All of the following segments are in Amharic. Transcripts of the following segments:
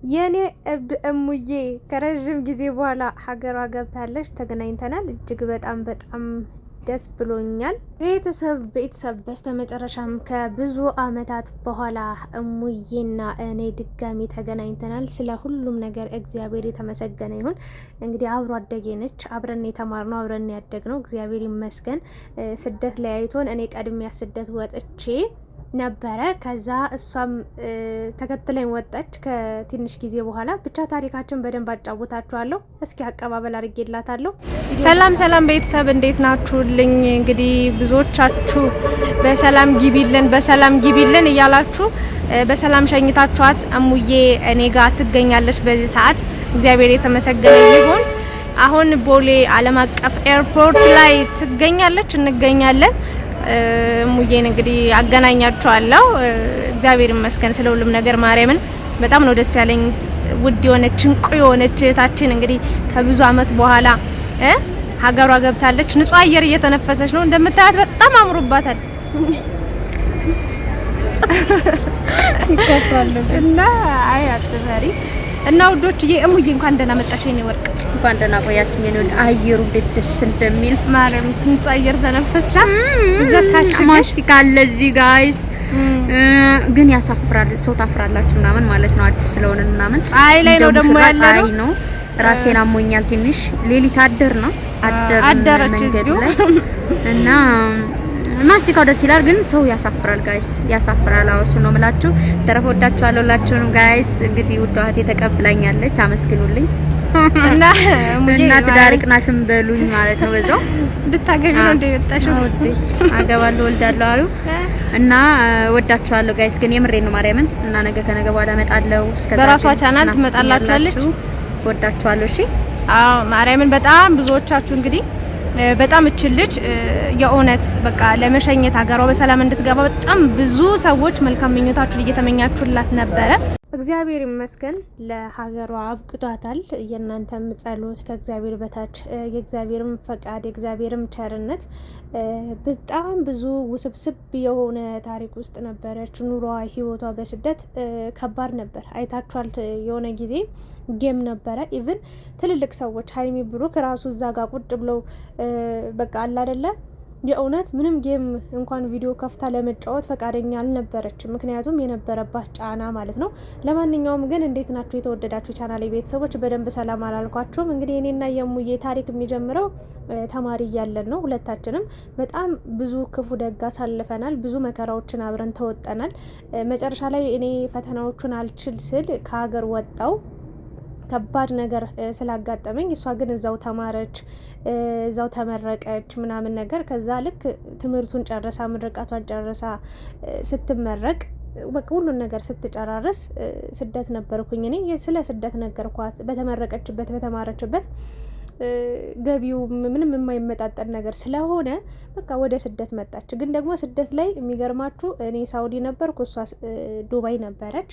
የኔ እብድ እሙዬ ከረጅም ጊዜ በኋላ ሀገሯ ገብታለች። ተገናኝተናል። እጅግ በጣም ደስ ብሎኛል። ቤተሰብ በስተመጨረሻም ከብዙ አመታት በኋላ እሙዬና እኔ ድጋሚ ተገናኝተናል። ስለ ሁሉም ነገር እግዚአብሔር የተመሰገነ ይሁን። እንግዲህ አብሮ አደጌ ነች። አብረን የተማርነው አብረን ያደግነው እግዚአብሔር ይመስገን። ስደት ለያይቶን እኔ ቀድሚያ ስደት ወጥቼ ነበረ። ከዛ እሷም ተከትለኝ ወጣች ከትንሽ ጊዜ በኋላ። ብቻ ታሪካችን በደንብ አጫውታችኋለሁ። እስኪ አቀባበል አድርጌላታለሁ። ሰላም ቤተሰብ እንዴት ናችሁልኝ? እንግዲህ ብዙዎቻችሁ በሰላም ግቢልን እያላችሁ በሰላም ሸኝታችኋት እሙዬ እኔ ጋር ትገኛለች በዚህ ሰዓት። እግዚአብሔር የተመሰገነ ይሁን። አሁን ቦሌ ዓለም አቀፍ ኤርፖርት ላይ ትገኛለች፣ እንገኛለን። ሙዬን እንግዲህ አገናኛቸዋለሁ። እግዚአብሔር ይመስገን ስለ ሁሉም ነገር። ማርያምን በጣም ነው ደስ ያለኝ። ውድ የሆነች እንቁ የሆነች እህታችን እንግዲህ ከብዙ አመት በኋላ ሀገሯ ገብታለች። ንጹህ አየር እየተነፈሰች ነው እንደምታያት። በጣም አምሮባታል ይከፋል እና አይ አትፈሪ እና ውዶችዬ እሙዬ እንኳን ደህና መጣሽ የኔ ወርቅ። እንኳን ደህና ቆያችሁ የኔ ወድ። አየሩ እንዴት ደስ እንደሚል ማርያም ንጹህ አየር ተነፈስሻ። ዘካሽ ማሽቲካ አለ እዚህ ጋይስ። ግን ያሳፍራል። ሰው ታፍራላችሁ ምናምን ማለት ነው። አዲስ ስለሆነ ምናምን ፀሐይ ላይ ነው ደግሞ ያለው ነው። ራሴን አሞኛል ትንሽ። ሌሊት አደር ነው አደረች መንገድ ላይ እና ማስቲካው ደስ ይላል፣ ግን ሰው ያሳፍራል ጋይስ፣ ያሳፍራል። አውሱ ነው የምላችሁ። ተረፈ ወዳችኋለሁ ሁላችሁንም ጋይስ። እንግዲህ ውድ እህቴ ተቀብላኛለች፣ አመስግኑልኝ እና ትዳር ቅናሽም በሉኝ ማለት ነው። በዛው እንድታገቢ ነው እንደመጣሽው። አገባለሁ ወልዳለሁ አሉ እና ወዳችኋለሁ ጋይስ። ግን የምሬ ነው ማርያምን። እና ነገ ከነገ በኋላ እመጣለሁ። እስከዛ በራሷ ቻናል ትመጣላችኋለች። ወዳችኋለሁ። እሺ አዎ ማርያምን። በጣም ብዙዎቻችሁ እንግዲህ በጣም እችልጅ የእውነት በቃ ለመሸኘት ሀገሯ በሰላም እንድትገባ በጣም ብዙ ሰዎች መልካም ምኞታችሁን እየተመኛችሁላት ነበረ። እግዚአብሔር ይመስገን ለሀገሯ አብቅቷታል። የእናንተም ጸሎት ከእግዚአብሔር በታች የእግዚአብሔርም ፈቃድ የእግዚአብሔርም ቸርነት። በጣም ብዙ ውስብስብ የሆነ ታሪክ ውስጥ ነበረች። ኑሯ ህይወቷ በስደት ከባድ ነበር። አይታችኋል። የሆነ ጊዜ ጌም ነበረ። ኢቭን ትልልቅ ሰዎች ሀይሚ ብሩክ ራሱ እዛ ጋር ቁጭ ብለው በቃ አለ አይደለ የእውነት ምንም ጌም እንኳን ቪዲዮ ከፍታ ለመጫወት ፈቃደኛ አልነበረችም። ምክንያቱም የነበረባት ጫና ማለት ነው። ለማንኛውም ግን እንዴት ናችሁ የተወደዳችሁ ቻናሌ ቤተሰቦች? በደንብ ሰላም አላልኳችሁም? እንግዲህ እኔና የሙዬ ታሪክ የሚጀምረው ተማሪ እያለን ነው። ሁለታችንም በጣም ብዙ ክፉ ደግ አሳልፈናል። ብዙ መከራዎችን አብረን ተወጠናል። መጨረሻ ላይ እኔ ፈተናዎቹን አልችል ስል ከሀገር ወጣው ከባድ ነገር ስላጋጠመኝ፣ እሷ ግን እዛው ተማረች፣ እዛው ተመረቀች ምናምን ነገር። ከዛ ልክ ትምህርቱን ጨርሳ ምርቃቷን ጨርሳ ስትመረቅ በቃ ሁሉን ነገር ስትጨራርስ ስደት ነበርኩኝ እኔ። ስለ ስደት ነገርኳት። በተመረቀችበት በተማረችበት ገቢው ምንም የማይመጣጠን ነገር ስለሆነ በቃ ወደ ስደት መጣች። ግን ደግሞ ስደት ላይ የሚገርማችሁ እኔ ሳውዲ ነበርኩ፣ እሷ ዱባይ ነበረች።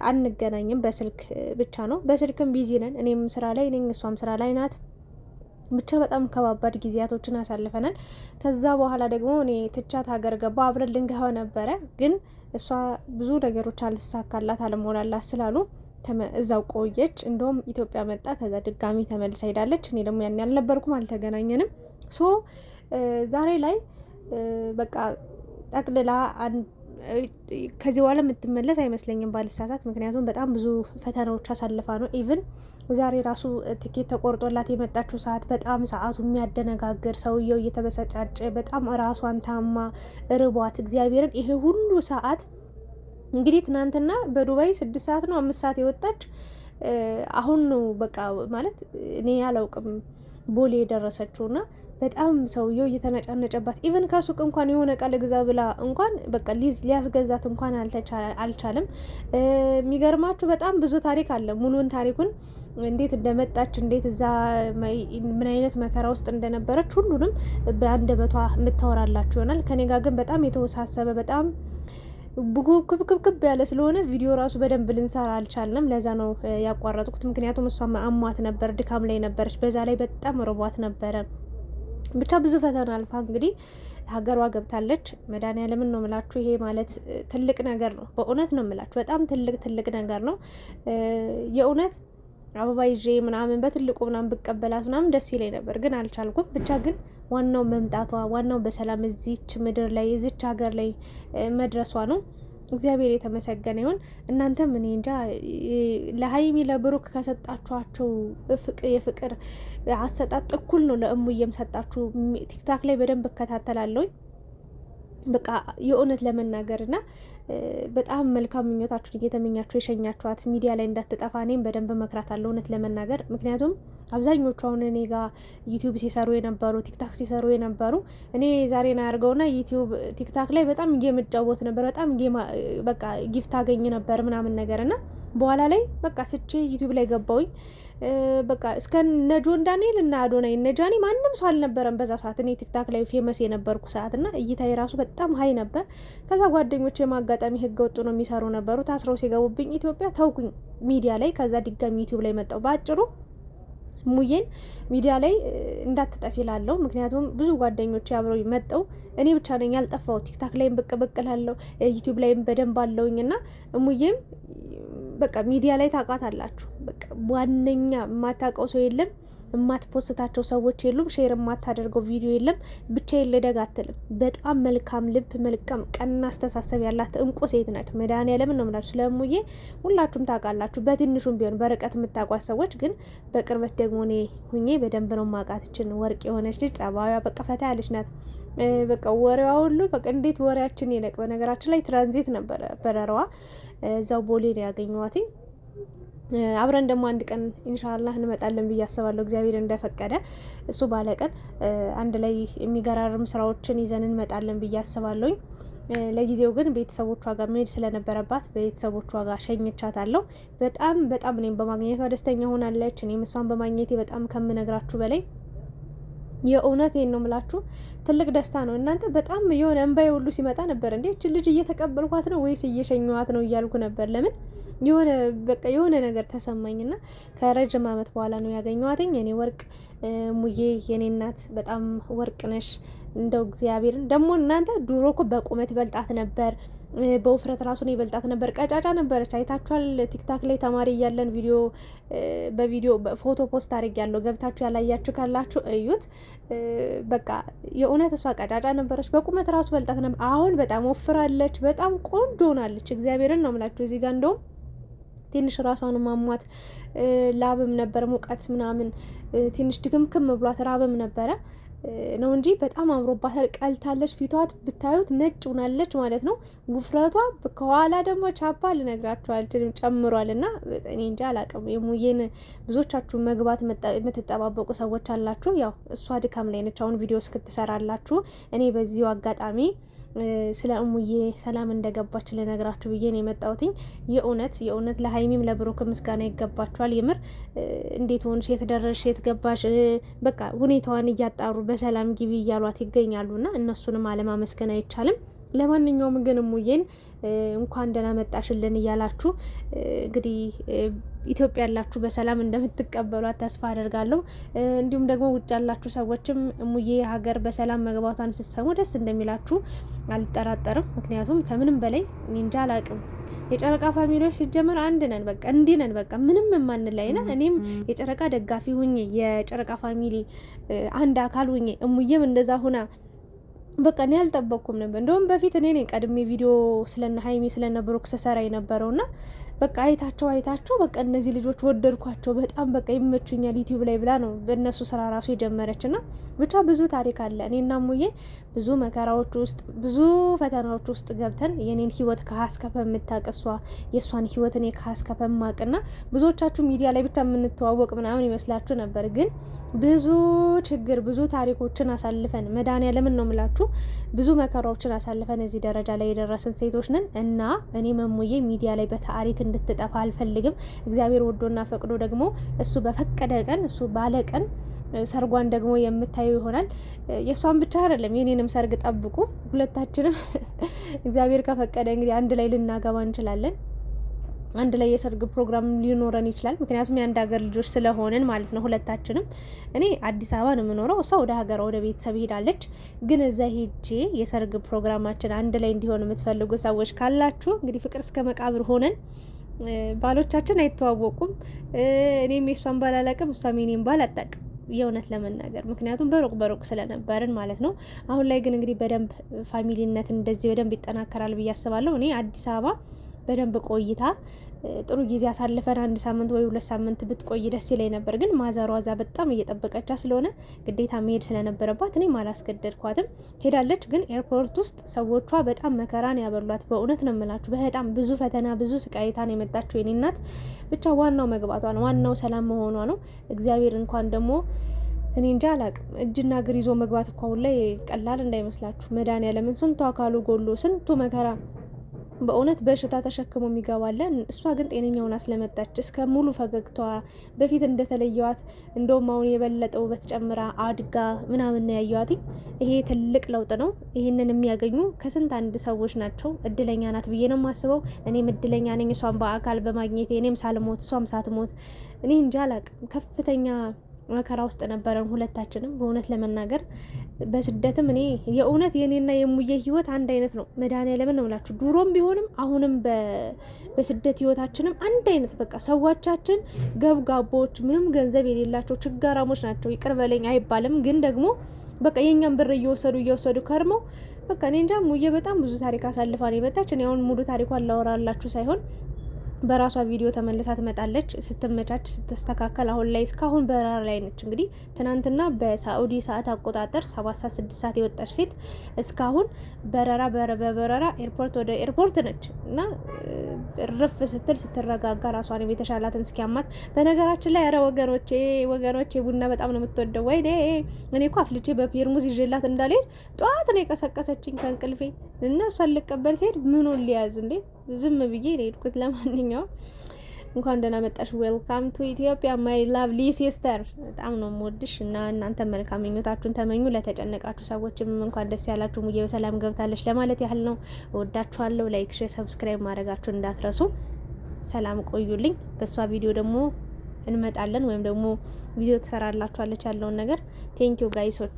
አንገናኝም፣ በስልክ ብቻ ነው። በስልክም ቢዚ ነን። እኔም ስራ ላይ ነኝ፣ እሷም ስራ ላይ ናት። ብቻ በጣም ከባባድ ጊዜያቶችን አሳልፈናል። ከዛ በኋላ ደግሞ እኔ ትቻት ሀገር ገባ። አብረን ልንገባ ነበረ፣ ግን እሷ ብዙ ነገሮች አልሳካላት አለመሆናላት ስላሉ እዛው ቆየች። እንደውም ኢትዮጵያ መጣ። ከዛ ድጋሚ ተመልሳ ሄዳለች። እኔ ደግሞ ያን ያልነበርኩም፣ አልተገናኘንም። ሶ ዛሬ ላይ በቃ ጠቅልላ ከዚህ በኋላ የምትመለስ አይመስለኝም ባልሳሳት። ምክንያቱም በጣም ብዙ ፈተናዎች አሳልፋ ነው። ኢቭን ዛሬ ራሱ ትኬት ተቆርጦላት የመጣችው ሰዓት በጣም ሰዓቱ የሚያደነጋግር፣ ሰውየው እየተበሰጫጨ በጣም ራሷን ታማ ርቧት እግዚአብሔርን ይሄ ሁሉ ሰዓት እንግዲህ ትናንትና በዱባይ 6 ሰዓት ነው 5 ሰዓት የወጣች። አሁን ነው በቃ ማለት እኔ ያላውቅም ቦሌ የደረሰችውና በጣም ሰውየው እየተነጫነጨባት። ኢቭን ከሱቅ እንኳን የሆነ ቃል ግዛ ብላ እንኳን በቃ ሊያስገዛት እንኳን አልቻለም። የሚገርማችሁ በጣም ብዙ ታሪክ አለ። ሙሉን ታሪኩን እንዴት እንደመጣች እንዴት እዛ ምን አይነት መከራ ውስጥ እንደነበረች ሁሉንም በአንደበቷ የምታወራላችሁ ይሆናል። ከኔ ጋር ግን በጣም የተወሳሰበ በጣም ክብክብ ያለ ስለሆነ ቪዲዮ ራሱ በደንብ ልንሰራ አልቻልንም። ለዛ ነው ያቋረጥኩት። ምክንያቱም እሷ አሟት ነበር፣ ድካም ላይ ነበረች። በዛ ላይ በጣም ርቧት ነበረ። ብቻ ብዙ ፈተና አልፋ እንግዲህ ሀገሯ ገብታለች። መድኃኒዓለምን ነው የምላችሁ። ይሄ ማለት ትልቅ ነገር ነው። በእውነት ነው የምላችሁ። በጣም ትልቅ ነገር ነው የእውነት። አበባ ይዤ ምናምን በትልቁ ምናምን ብቀበላት ምናምን ደስ ይለኝ ነበር፣ ግን አልቻልኩም። ብቻ ግን ዋናው መምጣቷ፣ ዋናው በሰላም እዚች ምድር ላይ እዚች ሀገር ላይ መድረሷ ነው። እግዚአብሔር የተመሰገነ ይሁን። እናንተም እኔ እንጃ ለሀይሚ ለብሩክ ከሰጣችኋቸው የፍቅር አሰጣጥ እኩል ነው ለእሙዬም ሰጣችሁ። ቲክታክ ላይ በደንብ እከታተላለሁ በቃ የእውነት ለመናገርና በጣም መልካም ምኞታችሁን እየተመኛችሁ የሸኛችኋት ሚዲያ ላይ እንዳትጠፋ እኔም በደንብ መክራታለሁ እውነት ለመናገር። ምክንያቱም አብዛኞቹ አሁን እኔ ጋር ዩቲዩብ ሲሰሩ የነበሩ ቲክታክ ሲሰሩ የነበሩ እኔ ዛሬ ና ያርገውና ዩቲዩብ ቲክታክ ላይ በጣም ጌም እጫወት ነበር፣ በጣም በቃ ጊፍት አገኝ ነበር ምናምን ነገርና በኋላ ላይ በቃ ስቼ ዩቲዩብ ላይ ገባውኝ። በቃ እስከ ነጆን ዳንኤል እና አዶናይ ነጃኒ ማንም ሰው አልነበረም በዛ ሰዓት እኔ ቲክታክ ላይ ፌመስ የነበርኩ ሰዓት እና እይታዬ ራሱ በጣም ሀይ ነበር። ከዛ ጓደኞቼ የማጋጣሚ ህገ ወጡ ነው የሚሰሩ ነበሩ፣ ታስረው ሲገቡብኝ ኢትዮጵያ ተውኩኝ ሚዲያ ላይ። ከዛ ድጋሚ ዩቲዩብ ላይ መጣው። በአጭሩ ሙዬን ሚዲያ ላይ እንዳትጠፊ ላለው፣ ምክንያቱም ብዙ ጓደኞቼ አብረው መጣው። እኔ ብቻ ነኝ ያልጠፋው። ቲክታክ ላይም ብቅ ላለው ዩቲዩብ ላይም በደንብ አለውኝና ሙዬም በቃ ሚዲያ ላይ ታውቃታላችሁ። በቃ ዋነኛ የማታውቀው ሰው የለም፣ የማትፖስታቸው ሰዎች የሉም፣ ሼር የማታደርገው ቪዲዮ የለም። ብቻዬን ልደግ አትልም። በጣም መልካም ልብ፣ መልካም ቀና አስተሳሰብ ያላት እንቁ ሴት ናት። መድኃኒዓለምን ነው የምላችሁ። ስለሙዬ ሁላችሁም ታውቃላችሁ፣ በትንሹም ቢሆን በርቀት የምታውቋት ሰዎች፣ ግን በቅርበት ደግሞ እኔ ሁኜ በደንብ ነው የማውቃት። ይችን ወርቅ የሆነች ልጅ ጸባዩዋ በቃ ፈታ ያለች ናት። በቃ ወሬዋ ሁሉ በቃ እንዴት ወሬያችን ይለቅ። በነገራችን ላይ ትራንዚት ነበረ በረራዋ፣ እዛው ቦሌ ነው ያገኘኋት። አብረን ደግሞ አንድ ቀን ኢንሻአላህ እንመጣለን ብዬ አስባለሁ፣ እግዚአብሔር እንደፈቀደ። እሱ ባለቀን አንድ ላይ የሚገራርም ስራዎችን ይዘን እንመጣለን ብዬ አስባለሁኝ። ለጊዜው ግን ቤተሰቦቿ ጋር መሄድ ስለነበረባት ቤተሰቦቿ ጋር ሸኝቻታለሁ። በጣም እኔም በማግኘቷ ደስተኛ ሆናለች። እኔም እሷን በማግኘቴ በጣም ከምነግራችሁ በላይ የእውነት ነው የምላችሁ፣ ትልቅ ደስታ ነው እናንተ። በጣም የሆነ እንባዬ ሁሉ ሲመጣ ነበር። እንዴ እቺ ልጅ እየተቀበልኳት ነው ወይስ እየሸኘኋት ነው እያልኩ ነበር። ለምን የሆነ በቃ የሆነ ነገር ተሰማኝና ከረጅም ዓመት በኋላ ነው ያገኘኋትኝ። የኔ ወርቅ ሙዬ፣ የኔ እናት በጣም ወርቅ ነሽ። እንደው እግዚአብሔርን ደግሞ እናንተ ድሮ እኮ በቁመት ይበልጣት ነበር፣ በውፍረት ራሱን ይበልጣት ነበር። ቀጫጫ ነበረች፣ አይታችኋል። ቲክታክ ላይ ተማሪ እያለን በቪዲዮ ፎቶ ፖስት አድርግ ያለው ገብታችሁ ያላያችሁ ካላችሁ እዩት። በቃ የእውነት እሷ ቀጫጫ ነበረች፣ በቁመት ራሱ በልጣት ነበር። አሁን በጣም ወፍራለች፣ በጣም ቆንጆ ሆናለች። እግዚአብሔርን ነው የምላችሁ። እዚህ ጋር እንደውም ትንሽ ራሷን ማሟት ላብም ነበር፣ ሙቀት ምናምን ትንሽ ድክምክም ብሏት ራብም ነበረ ነው እንጂ በጣም አምሮባታል። ቀልታለች። ፊቷት ብታዩት ነጭ ሆናለች ማለት ነው። ጉፍረቷ ከኋላ ደግሞ ቻፓ ልነግራችሁ አልችልም ጨምሯል። እና እኔ እንጃ አላቅም። የሙዬን ብዙዎቻችሁ መግባት የምትጠባበቁ ሰዎች አላችሁ። ያው እሷ ድካም ላይ ነች አሁን ቪዲዮ እስክትሰራላችሁ። እኔ በዚሁ አጋጣሚ ስለ እሙዬ ሰላም እንደገባች ልነግራችሁ ብዬ ነው የመጣሁትኝ። የእውነት ለሀይሚም ለብሩክ ምስጋና ይገባችኋል። የምር እንዴት ሆንሽ፣ የት ደረሽ፣ የት ገባሽ፣ በቃ ሁኔታዋን እያጣሩ በሰላም ግቢ እያሏት ይገኛሉና እነሱንም አለማመስገን አይቻልም። ለማንኛውም ግን እሙዬን እንኳን ደህና መጣሽልን እያላችሁ እንግዲህ ኢትዮጵያ ያላችሁ በሰላም እንደምትቀበሏት ተስፋ አደርጋለሁ። እንዲሁም ደግሞ ውጭ ያላችሁ ሰዎችም እሙዬ ሀገር በሰላም መግባቷን ስትሰሙ ደስ እንደሚላችሁ አልጠራጠርም። ምክንያቱም ከምንም በላይ እንጃ አላቅም፣ የጨረቃ ፋሚሊዎች ሲጀመር አንድ ነን፣ በቃ እንዲህ ነን፣ በቃ ምንም የማንለይና እኔም የጨረቃ ደጋፊ ሁኜ የጨረቃ ፋሚሊ አንድ አካል ሁኜ እሙዬም እንደዛ ሁና በቃ እኔ አልጠበቅኩም ነበር። እንደውም በፊት እኔ ነኝ ቀድሜ ቪዲዮ ስለነ ሀይሚ ስለነ ብሩክ ሰራ የነበረውና በቃ አይታቸው በቃ እነዚህ ልጆች ወደድኳቸው በጣም በቃ ይመቹኛል ዩቲዩብ ላይ ብላ ነው በእነሱ ስራ ራሱ የጀመረችና ብቻ ብዙ ታሪክ አለ። እኔና ሙዬ ብዙ መከራዎች ውስጥ ብዙ ፈተናዎች ውስጥ ገብተን የኔን ህይወት ከሀስከፈ የምታቀሷ የእሷን ህይወት እኔ ከሀስከፈ ማቅና ብዙዎቻችሁ ሚዲያ ላይ ብቻ የምንተዋወቅ ምናምን ይመስላችሁ ነበር። ግን ብዙ ችግር ብዙ ታሪኮችን አሳልፈን መድኃኒዓለምን ነው የምላችሁ ብዙ መከራዎችን አሳልፈን እዚህ ደረጃ ላይ የደረስን ሴቶች ነን እና እኔ መሙዬ ሚዲያ ላይ በታሪክ እንድትጠፋ አልፈልግም። እግዚአብሔር ወዶና ፈቅዶ ደግሞ እሱ በፈቀደ ቀን እሱ ባለ ቀን ሰርጓን ደግሞ የምታዩ ይሆናል። የሷን ብቻ አይደለም የኔንም ሰርግ ጠብቁ። ሁለታችንም እግዚአብሔር ከፈቀደ እንግዲህ አንድ ላይ ልናገባ እንችላለን። አንድ ላይ የሰርግ ፕሮግራም ሊኖረን ይችላል። ምክንያቱም የአንድ ሀገር ልጆች ስለሆንን ማለት ነው ሁለታችንም። እኔ አዲስ አበባ ነው የምኖረው፣ እሷ ወደ ሀገሯ ወደ ቤተሰብ ሄዳለች። ግን እዛ ሄጄ የሰርግ ፕሮግራማችን አንድ ላይ እንዲሆን የምትፈልጉ ሰዎች ካላችሁ እንግዲህ ፍቅር እስከ መቃብር ሆነን ባሎቻችን አይተዋወቁም። እኔም የሷን ባል አላውቅም፣ እሷም የኔን ባል አታውቅም የእውነት ለመናገር ምክንያቱም በሩቅ ስለነበርን ማለት ነው። አሁን ላይ ግን እንግዲህ በደንብ ፋሚሊነት እንደዚህ በደንብ ይጠናከራል ብዬ አስባለሁ። እኔ አዲስ አበባ በደንብ ቆይታ ጥሩ ጊዜ አሳልፈን 1 ሳምንት ወይ 2 ሳምንት ብትቆይ ደስ ይለኝ ነበር። ግን ማዘሯ እዛ በጣም እየጠበቀቻ ስለሆነ ግዴታ መሄድ ስለነበረባት እኔም አላስገደድኳትም። ሄዳለች። ግን ኤርፖርት ውስጥ ሰዎቿ በጣም መከራን ያበሏት። በእውነት ነው የምላችሁ። በጣም ብዙ ፈተና ብዙ ስቃይታን የመጣችው የኔ እናት። ብቻ ዋናው መግባቷ ነው፣ ዋናው ሰላም መሆኗ ነው። እግዚአብሔር እንኳን ደግሞ እኔ እንጃ አላቅም። እጅና እግር ይዞ መግባት እኮ አሁን ላይ ቀላል እንዳይመስላችሁ። መድኃኒዓለምን ስንቱ አካሉ ጎሎ ስንቱ መከራ በእውነት በሽታ ተሸክሞ የሚገባለን። እሷ ግን ጤነኛ ሆና ስለመጣች እስከ ሙሉ ፈገግታዋ በፊት እንደተለየዋት እንደውም አሁን የበለጠ ውበት ጨምራ አድጋ ምናምን ነው ያየዋት። ይሄ ትልቅ ለውጥ ነው። ይህንን የሚያገኙ ከስንት አንድ ሰዎች ናቸው። እድለኛ ናት ብዬ ነው የማስበው። እኔም እድለኛ ነኝ እሷን በአካል በማግኘቴ። እኔም ሳልሞት እሷም ሳትሞት እኔ እንጃ አላቅም። ከፍተኛ መከራ ውስጥ ነበረን ሁለታችንም በእውነት ለመናገር በስደትም እኔ የእውነት የኔና የሙዬ ህይወት አንድ አይነት ነው። መድኃኒዓለምን ነው የምላችሁ። ድሮም ቢሆንም አሁንም በስደት ህይወታችንም አንድ አይነት በቃ ሰዎቻችን ገብጋቦች፣ ምንም ገንዘብ የሌላቸው ችጋራሞች ናቸው። ይቅር በለኝ አይባልም፣ ግን ደግሞ በቃ የኛን ብር እየወሰዱ ከርመው በቃ እኔ እንጃ። ሙዬ በጣም ብዙ ታሪክ አሳልፋ ነው የመጣች። እኔ አሁን ሙሉ ታሪኳን ላወራላችሁ ሳይሆን በራሷ ቪዲዮ ተመልሳ ትመጣለች ስትመቻች ስትስተካከል። አሁን ላይ እስካሁን በረራ ላይ ነች። እንግዲህ ትናንትና በሳኡዲ ሰዓት አቆጣጠር 7 ሰዓት 6 ሰዓት የወጣች ሴት እስካሁን በበረራ ኤርፖርት ወደ ኤርፖርት ነች እና ርፍ ስትል ስትረጋጋ ራሷን የተሻላትን እስኪያማት። በነገራችን ላይ ኧረ ወገኖቼ ቡና በጣም ነው የምትወደው። ወይኔ እኔ እኮ አፍልቼ በፔርሙዝ ይዤላት እንዳልሄድ ጠዋት ነው የቀሰቀሰችኝ ከእንቅልፌ እና እሷን ልቀበል ሲሄድ ምኑን ሊያዝ እንዴ ዝም ብዬ ነው የሄድኩት። ለማንኛውም እንኳን ደህና መጣሽ፣ ዌልካም ቱ ኢትዮጵያ ማይ ላቭሊ ሲስተር። በጣም ነው የምወድሽ እና እናንተ መልካም ምኞታችሁን ተመኙ። ለተጨነቃችሁ ሰዎችም እንኳን ደስ ያላችሁ። ሙዬ በሰላም ገብታለች ለማለት ያህል ነው። እወዳችኋለሁ። ላይክ፣ ሼር፣ ሰብስክራይብ ማድረጋችሁን እንዳትረሱ። ሰላም ቆዩልኝ። በሷ ቪዲዮ ደግሞ እንመጣለን ወይም ደግሞ ቪዲዮ ትሰራላችኋለች ያለውን ነገር። ቴንኪዩ ጋይሶች።